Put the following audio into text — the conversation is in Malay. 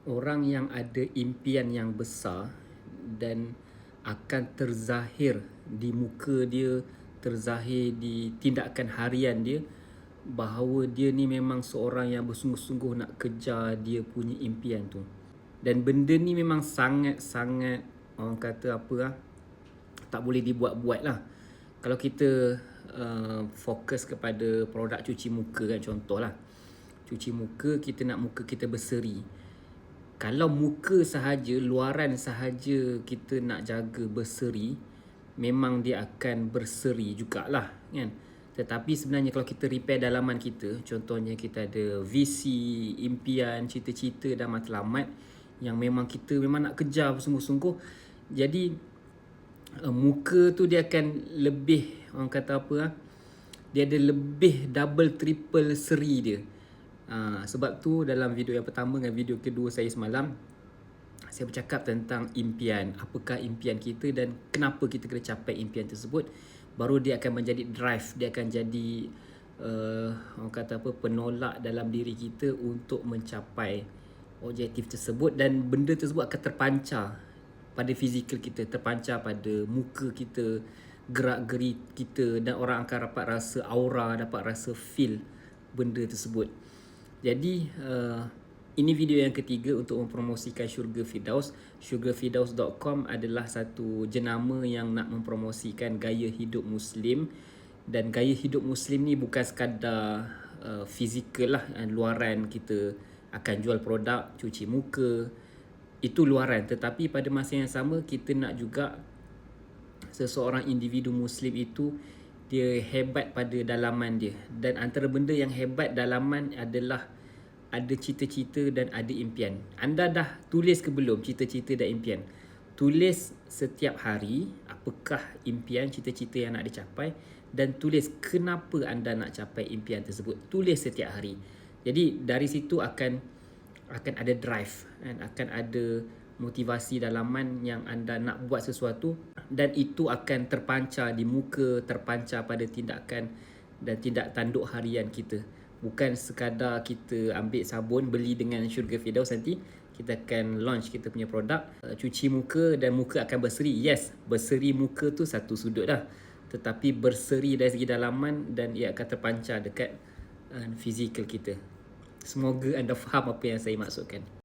orang yang ada impian yang besar dan akan terzahir di muka dia, terzahir di tindakan harian dia, bahawa dia ni memang seorang yang bersungguh-sungguh nak kejar dia punya impian tu. Dan benda ni memang sangat-sangat, orang kata apa lah, tak boleh dibuat-buat lah. Kalau kita fokus kepada produk cuci muka kan, contoh lah, cuci muka, kita nak muka kita berseri. Kalau muka sahaja, luaran sahaja kita nak jaga berseri, memang dia akan berseri jugalah kan. Tetapi sebenarnya kalau kita repair dalaman kita, contohnya kita ada visi, impian, cita-cita dan matlamat yang memang kita memang nak kejar bersungguh-sungguh, jadi muka tu dia akan lebih, orang kata apa lah, dia ada lebih double triple seri dia. Sebab tu dalam video yang pertama dengan video kedua saya semalam, saya bercakap tentang impian. Apakah impian kita dan kenapa kita kena capai impian tersebut. Baru dia akan menjadi drive, dia akan jadi orang kata apa, penolak dalam diri kita untuk mencapai objektif tersebut. Dan benda tersebut akan terpancar pada fizikal kita, terpancar pada muka kita, gerak-geri kita, dan orang akan dapat rasa aura, dapat rasa feel benda tersebut. Jadi ini video yang ketiga untuk mempromosikan Syurga Firdaus. Syurgafirdaus.com adalah satu jenama yang nak mempromosikan gaya hidup Muslim. Dan gaya hidup Muslim ni bukan sekadar fizikal lah, luaran kita akan jual produk cuci muka, itu luaran. Tetapi pada masa yang sama kita nak juga seseorang individu Muslim itu dia hebat pada dalaman dia. Dan antara benda yang hebat dalaman adalah ada cita-cita dan ada impian. Anda dah tulis ke belum cita-cita dan impian? Tulis setiap hari apakah impian, cita-cita yang nak dicapai, dan tulis kenapa anda nak capai impian tersebut. Tulis setiap hari. Jadi dari situ akan ada drive, akan ada motivasi dalaman yang anda nak buat sesuatu, dan itu akan terpancar di muka, terpancar pada tindakan dan tindak tanduk harian kita. Bukan sekadar kita ambil sabun, beli dengan Syurga Firdaus, nanti kita akan launch kita punya produk, cuci muka dan muka akan berseri. Yes, berseri muka tu satu sudut dah, tetapi berseri dari segi dalaman dan ia akan terpancar dekat fizikal kita. Semoga anda faham apa yang saya maksudkan.